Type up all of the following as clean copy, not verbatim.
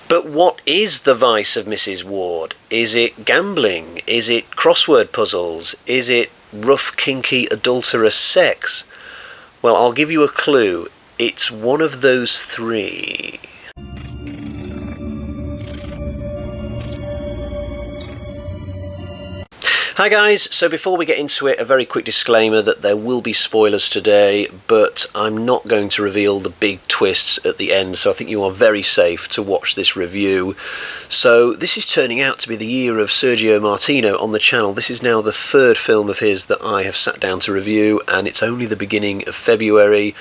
But what is the vice of Mrs. Wardh? Is it gambling? Is it crossword puzzles? Is it rough, kinky, adulterous sex? Well, I'll give you a clue. It's one of those three. Hi guys, so before we get into it, a very quick disclaimer that there will be spoilers today, but I'm not going to reveal the big twists at the end, so I think you are very safe to watch this review. So this is turning out to be the year of Sergio Martino on the channel. This is now the third film of his that I have sat down to review, and it's only the beginning of February.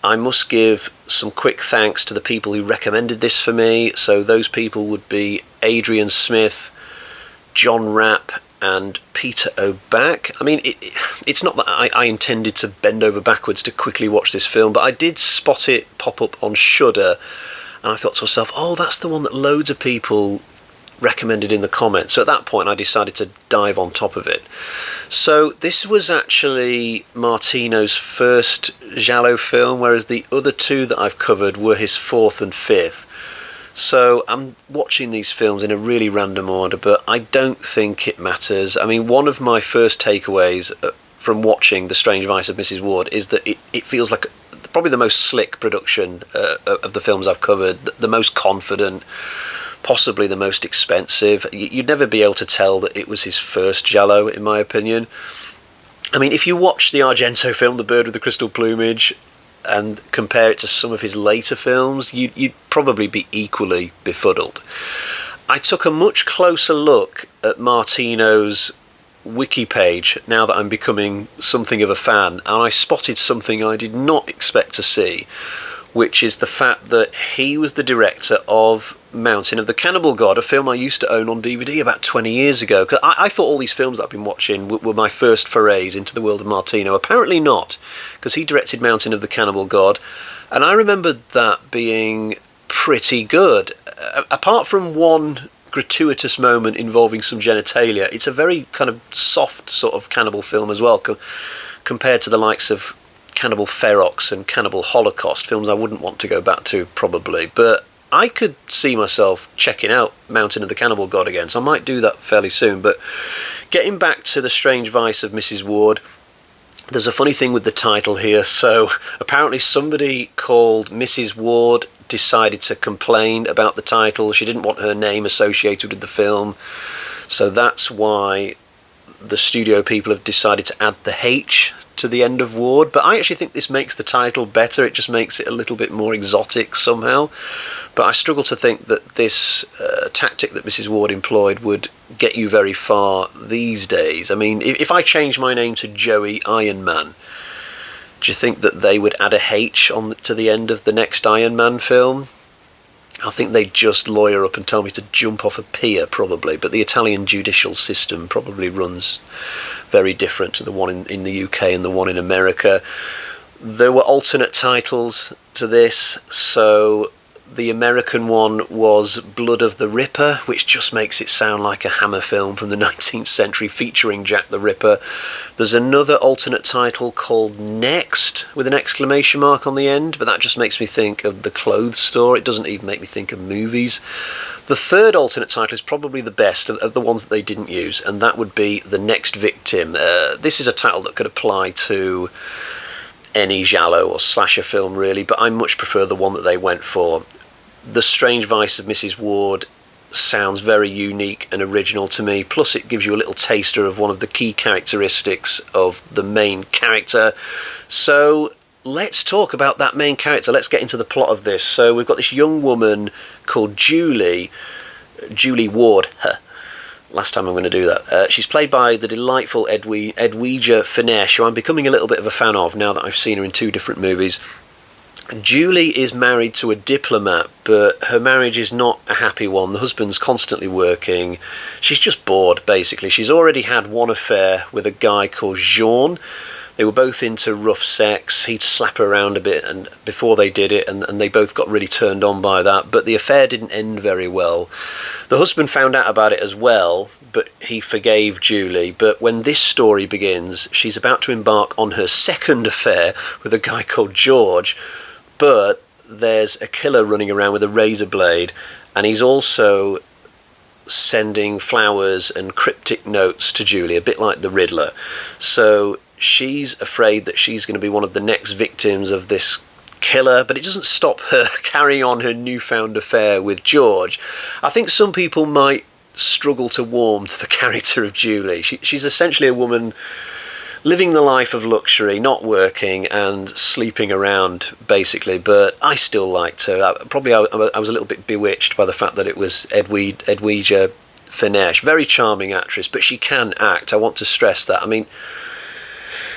I must give some quick thanks to the people who recommended this for me. So those people would be Adrian Smith, John Rapp, and Peter O'Back. I mean, it's not that I intended to bend over backwards to quickly watch this film, but I did spot it pop up on Shudder, and I thought to myself, oh, that's the one that loads of people recommended in the comments. So at that point, I decided to dive on top of it. So this was actually Martino's first giallo film, whereas the other two that I've covered were his fourth and fifth. So I'm watching these films in a really random order, but I don't think it matters. I mean, one of my first takeaways from watching The Strange Vice of Mrs. Wardh is that it feels like probably the most slick production of the films I've covered, the most confident, possibly the most expensive. You'd never be able to tell that it was his first giallo, in my opinion. I mean, if you watch the Argento film, The Bird with the Crystal Plumage, and compare it to some of his later films, you'd probably be equally befuddled. I took a much closer look at Martino's wiki page now that I'm becoming something of a fan, and I spotted something I did not expect to see, which is the fact that he was the director of Mountain of the Cannibal God, a film I used to own on DVD about 20 years ago. Because I thought all these films that I've been watching were my first forays into the world of Martino. Apparently not, because he directed Mountain of the Cannibal God, and I remembered that being pretty good. Apart from one gratuitous moment involving some genitalia, it's a very kind of soft sort of cannibal film as well, compared to the likes of Cannibal Ferox and Cannibal Holocaust, films I wouldn't want to go back to probably, but I could see myself checking out Mountain of the Cannibal God again, so I might do that fairly soon. But getting back to The Strange Vice of Mrs. Wardh, there's a funny thing with the title here. So apparently somebody called Mrs. Wardh decided to complain about the title. She didn't want her name associated with the film, so that's why the studio people have decided to add the H to the end of Wardh. But I actually think this makes the title better. It just makes it a little bit more exotic somehow. But I struggle to think that this tactic that Mrs. Wardh employed would get you very far these days. I mean, if I changed my name to Joey Iron Man, do you think that they would add a H on to the end of the next Iron Man film? I think they'd just lawyer up and tell me to jump off a pier, probably. But the Italian judicial system probably runs very different to the one in the UK and the one in America. There were alternate titles to this, so the American one was Blood of the Ripper, which just makes it sound like a Hammer film from the 19th century featuring Jack the Ripper. There's another alternate title called Next, with an exclamation mark on the end, but that just makes me think of the clothes store. It doesn't even make me think of movies. The third alternate title is probably the best of the ones that they didn't use, and that would be The Next Victim. This is a title that could apply to any giallo or slasher film really, but I much prefer the one that they went for. The Strange Vice of Mrs. Wardh sounds very unique and original to me, plus it gives you a little taster of one of the key characteristics of the main character. So let's talk about that main character. Let's get into the plot of this. So we've got this young woman called Julie Wardh. Last time I'm going to do that. She's played by the delightful Edwidja Finesse, who I'm becoming a little bit of a fan of now that I've seen her in two different movies. Julie is married to a diplomat, but her marriage is not a happy one. The husband's constantly working. She's just bored, basically. She's already had one affair with a guy called Jean. They were both into rough sex. He'd slap her around a bit and before they did it, and they both got really turned on by that. But the affair didn't end very well. The husband found out about it as well, but he forgave Julie. But when this story begins, she's about to embark on her second affair with a guy called George. But there's a killer running around with a razor blade, and he's also sending flowers and cryptic notes to Julie, a bit like the Riddler. So she's afraid that she's going to be one of the next victims of this killer, but it doesn't stop her carrying on her newfound affair with George. I think some people might struggle to warm to the character of Julie. She's essentially a woman living the life of luxury, not working and sleeping around, basically, but I still liked her. I was a little bit bewitched by the fact that it was Edwidja Finesse. Very charming actress, but she can act. I want to stress that. I mean,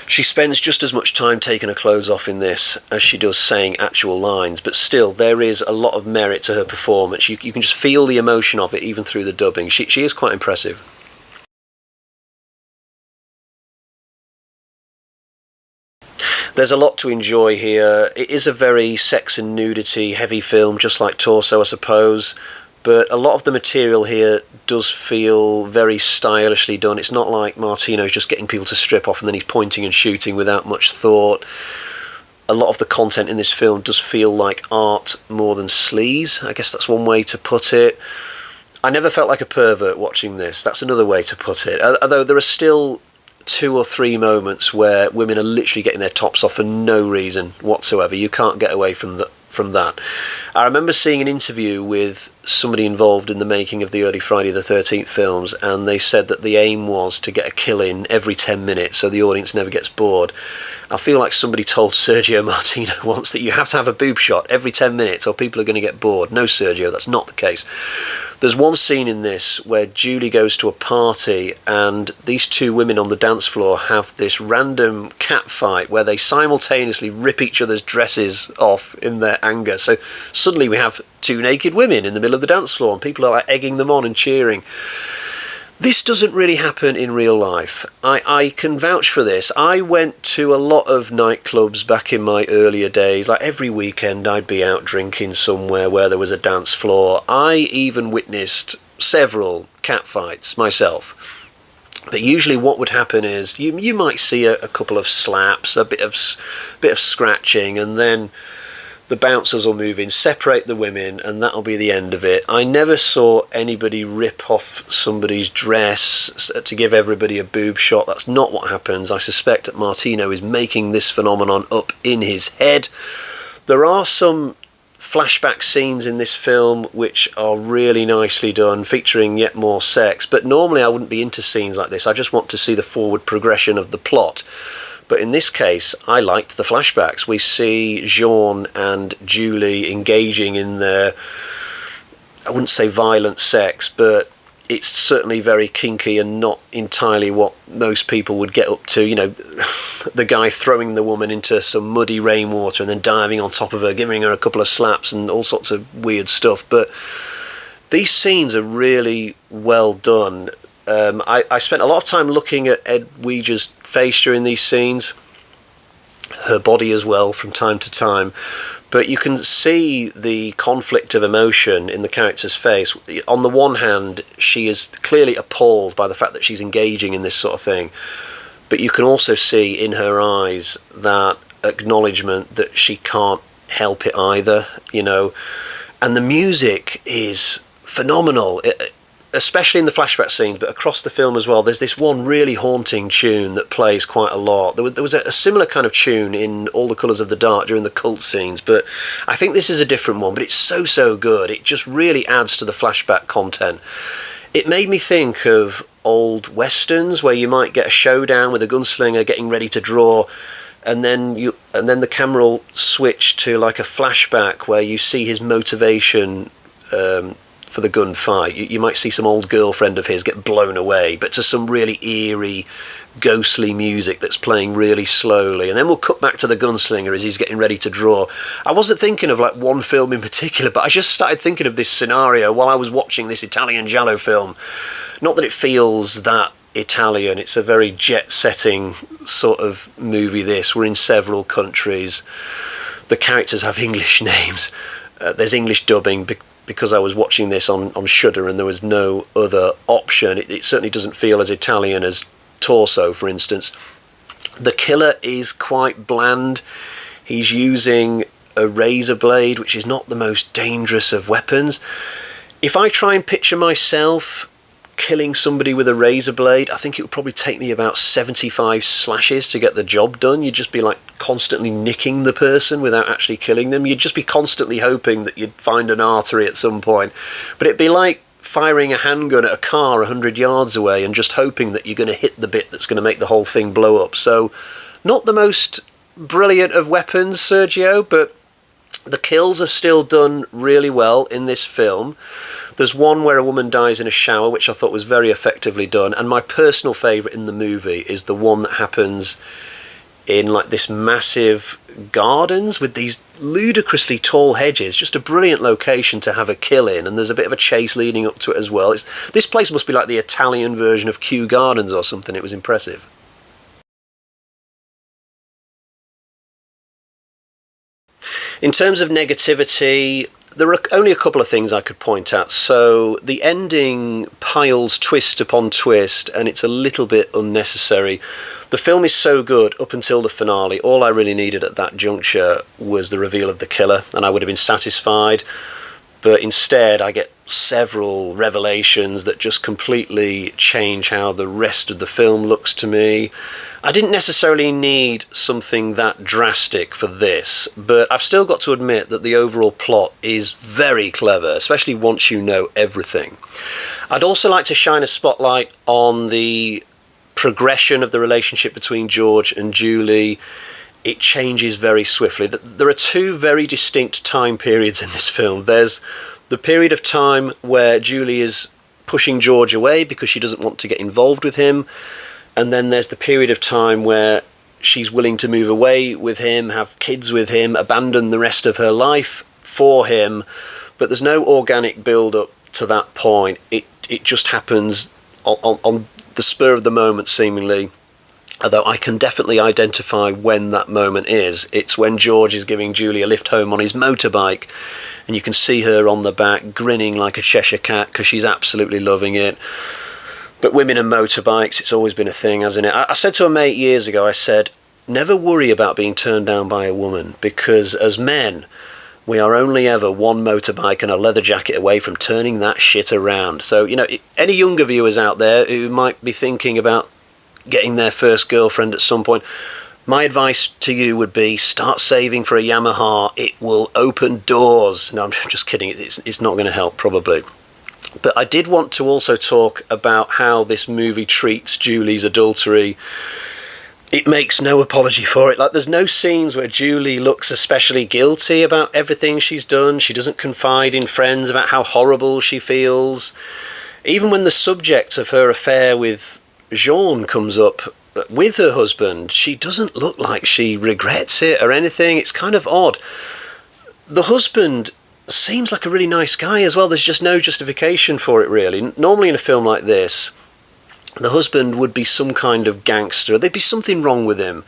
she spends just as much time taking her clothes off in this as she does saying actual lines, but still, there is a lot of merit to her performance. You can just feel the emotion of it, even through the dubbing. She is quite impressive. There's a lot to enjoy here. It is a very sex and nudity heavy film, just like Torso, I suppose, but a lot of the material here does feel very stylishly done. It's not like Martino's just getting people to strip off and then he's pointing and shooting without much thought. A lot of the content in this film does feel like art more than sleaze. I guess that's one way to put it. I never felt like a pervert watching this. That's another way to put it. Although there are still 2 or 3 moments where women are literally getting their tops off for no reason whatsoever. You can't get away from that. I remember seeing an interview with somebody involved in the making of the early Friday the 13th films, and they said that the aim was to get a kill in every 10 minutes so the audience never gets bored. I feel like somebody told Sergio Martino once that you have to have a boob shot every 10 minutes or people are going to get bored. No, Sergio, that's not the case. There's one scene in this where Julie goes to a party and these 2 women on the dance floor have this random cat fight where they simultaneously rip each other's dresses off in their anger. So suddenly we have 2 naked women in the middle of the dance floor and people are like egging them on and cheering. This doesn't really happen in real life. I can vouch for this. I went to a lot of nightclubs back in my earlier days. Like every weekend I'd be out drinking somewhere where there was a dance floor. I even witnessed several catfights myself. But usually what would happen is you might see a couple of slaps, a bit of scratching, and then the bouncers will move in, separate the women, and that'll be the end of it. I never saw anybody rip off somebody's dress to give everybody a boob shot. That's not what happens. I suspect that Martino is making this phenomenon up in his head. There are some flashback scenes in this film which are really nicely done, featuring yet more sex, but normally I wouldn't be into scenes like this. I just want to see the forward progression of the plot. But in this case, I liked the flashbacks. We see Jean and Julie engaging in their, I wouldn't say violent sex, but it's certainly very kinky and not entirely what most people would get up to. You know, the guy throwing the woman into some muddy rainwater and then diving on top of her, giving her a couple of slaps and all sorts of weird stuff. But these scenes are really well done. I spent a lot of time looking at Edwidja's face during these scenes, her body as well from time to time, but you can see the conflict of emotion in the character's face. On the one hand, she is clearly appalled by the fact that she's engaging in this sort of thing, but you can also see in her eyes that acknowledgement that she can't help it either, you know. And the music is phenomenal, especially in the flashback scenes, but across the film as well. There's this one really haunting tune that plays quite a lot. There was a similar kind of tune in All the Colours of the Dark during the cult scenes, but I think this is a different one, but it's so good. It just really adds to the flashback content. It made me think of old westerns where you might get a showdown with a gunslinger getting ready to draw, and then the camera will switch to like a flashback where you see his motivation for the gunfight. You might see some old girlfriend of his get blown away, but to some really eerie, ghostly music that's playing really slowly, and then we'll cut back to the gunslinger as he's getting ready to draw. I wasn't thinking of like one film in particular, but I just started thinking of this scenario while I was watching this Italian giallo film. Not that it feels that Italian, it's a very jet-setting sort of movie this. We're in several countries. The characters have English names. There's English dubbing because I was watching this on Shudder and there was no other option. It certainly doesn't feel as Italian as Torso, for instance. The killer is quite bland. He's using a razor blade, which is not the most dangerous of weapons. If I try and picture myself killing somebody with a razor blade, I think it would probably take me about 75 slashes to get the job done. You'd just be like constantly nicking the person without actually killing them. You'd just be constantly hoping that you'd find an artery at some point. But it'd be like firing a handgun at a car 100 yards away and just hoping that you're going to hit the bit that's going to make the whole thing blow up. So not the most brilliant of weapons, Sergio, but the kills are still done really well in this film. There's one where a woman dies in a shower, which I thought was very effectively done. And my personal favourite in the movie is the one that happens in like this massive gardens with these ludicrously tall hedges. Just a brilliant location to have a kill in. And there's a bit of a chase leading up to it as well. This place must be like the Italian version of Kew Gardens or something. It was impressive. In terms of negativity, there are only a couple of things I could point at. So the ending piles twist upon twist, and it's a little bit unnecessary. The film is so good up until the finale. All I really needed at that juncture was the reveal of the killer, and I would have been satisfied. But instead, I get several revelations that just completely change how the rest of the film looks to me. I didn't necessarily need something that drastic for this, but I've still got to admit that the overall plot is very clever, especially once you know everything. I'd also like to shine a spotlight on the progression of the relationship between George and Julie. It changes very swiftly. There are two very distinct time periods in this film. There's the period of time where Julie is pushing George away because she doesn't want to get involved with him. And then there's the period of time where she's willing to move away with him, have kids with him, abandon the rest of her life for him. But there's no organic build-up to that point. It just happens on the spur of the moment, seemingly. Although I can definitely identify when that moment is. It's when George is giving Julie a lift home on his motorbike, and you can see her on the back grinning like a Cheshire cat because she's absolutely loving it. But women and motorbikes, it's always been a thing, hasn't it? I said to a mate years ago, I said, never worry about being turned down by a woman, because as men, we are only ever one motorbike and a leather jacket away from turning that shit around. So, you know, any younger viewers out there who might be thinking about getting their first girlfriend at some point, my advice to you would be start saving for a Yamaha. It will open doors. No, I'm just kidding. It's not going to help, probably. But I did want to also talk about how this movie treats Julie's adultery. It makes no apology for it. Like, there's no scenes where Julie looks especially guilty about everything she's done. She doesn't confide in friends about how horrible she feels. Even when the subject of her affair with Jean comes up with her husband, she doesn't look like she regrets it or anything. It's kind of odd. The husband seems like a really nice guy as well. There's just no justification for it, really. Normally in a film like this, the husband would be some kind of gangster. There'd be something wrong with him.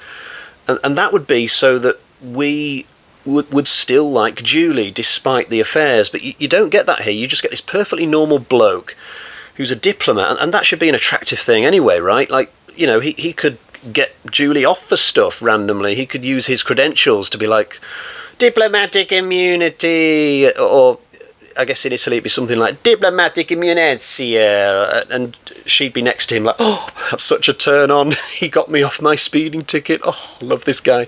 And that would be so that we would still like Julie despite the affairs. But you don't get that here. You just get this perfectly normal bloke who's a diplomat. And that should be an attractive thing anyway, right? Like, you know, he could get Julie off for stuff randomly. He could use his credentials to be like, diplomatic immunity, or I guess in Italy it'd be something like diplomatic immunizia, and she'd be next to him like, oh, that's such a turn on. He got me off my speeding ticket. Oh, love this guy.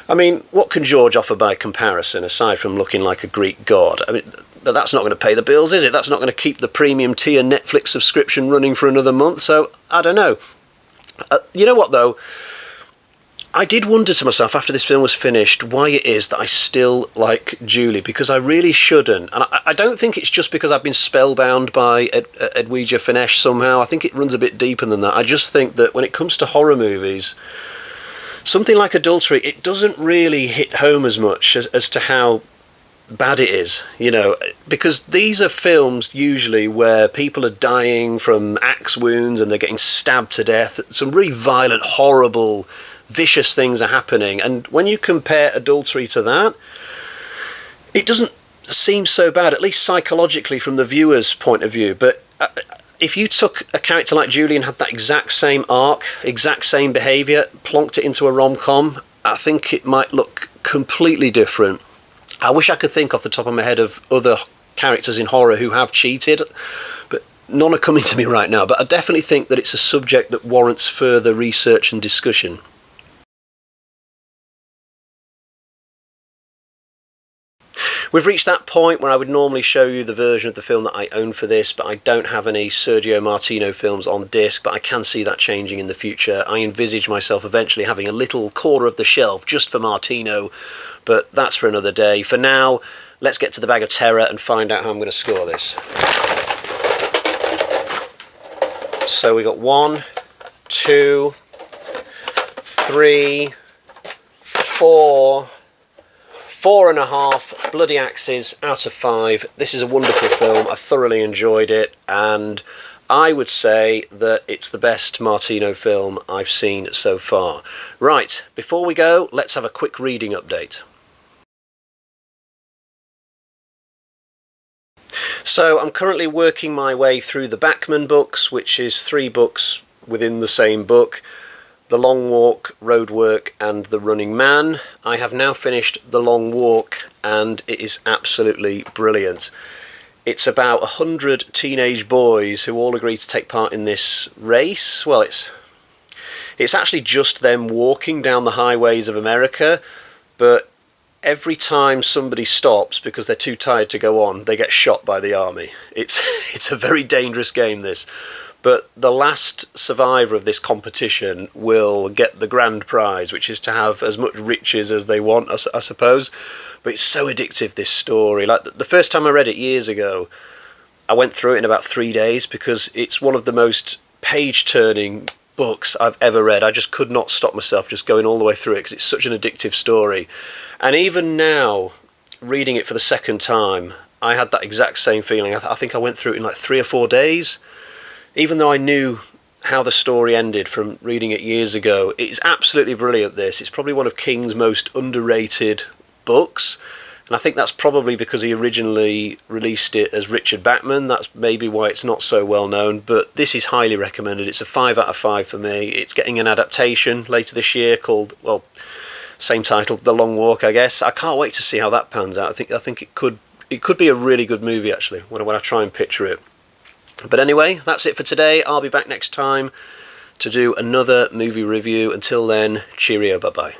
I mean, what can George offer by comparison aside from looking like a Greek god? I mean, that's not going to pay the bills, is it? That's not going to keep the premium tier Netflix subscription running for another month. So I don't know. You know what though? I did wonder to myself after this film was finished why it is that I still like Julie, because I really shouldn't. And I don't think it's just because I've been spellbound by Edwidja Finesse somehow. I think it runs a bit deeper than that. I just think that when it comes to horror movies, something like adultery, it doesn't really hit home as much as to how bad it is, you know, because these are films usually where people are dying from axe wounds and they're getting stabbed to death. Some really violent, horrible, vicious things are happening, and when you compare adultery to that, it doesn't seem so bad, at least psychologically from the viewer's point of view. But if you took a character like Julie and had that exact same arc, exact same behaviour, plonked it into a rom-com, I think it might look completely different. I wish I could think off the top of my head of other characters in horror who have cheated, but none are coming to me right now. But I definitely think that it's a subject that warrants further research and discussion. We've reached that point where I would normally show you the version of the film that I own for this, but I don't have any Sergio Martino films on disc, but I can see that changing in the future. I envisage myself eventually having a little corner of the shelf just for Martino, but that's for another day. For now, let's get to the bag of terror and find out how I'm going to score this. So we got 1, 2, 3, 4... 4.5 bloody axes out of 5. This is a wonderful film. I thoroughly enjoyed it, and I would say that it's the best Martino film I've seen so far. Right, before we go, let's have a quick reading update. So I'm currently working my way through the Bachman books, which is 3 books within the same book. The Long Walk, Roadwork and The Running Man. I have now finished The Long Walk and it is absolutely brilliant. It's about 100 teenage boys who all agree to take part in this race. Well, it's actually just them walking down the highways of America, but every time somebody stops because they're too tired to go on, they get shot by the army. It's a very dangerous game, this. But the last survivor of this competition will get the grand prize, which is to have as much riches as they want, I suppose. But it's so addictive, this story. Like, the first time I read it years ago, I went through it in about 3 days because it's one of the most page-turning books I've ever read. I just could not stop myself just going all the way through it because it's such an addictive story. And even now, reading it for the second time, I had that exact same feeling. I think I went through it in like 3 or 4 days. Even though I knew how the story ended from reading it years ago, it's absolutely brilliant, this. It's probably one of King's most underrated books, and I think that's probably because he originally released it as Richard Bachman. That's maybe why it's not so well known, but this is highly recommended. It's a 5 out of 5 for me. It's getting an adaptation later this year called, well, same title, The Long Walk, I guess. I can't wait to see how that pans out. I think it could be a really good movie, actually, when I try and picture it. But anyway, that's it for today. I'll be back next time to do another movie review. Until then, cheerio, bye-bye.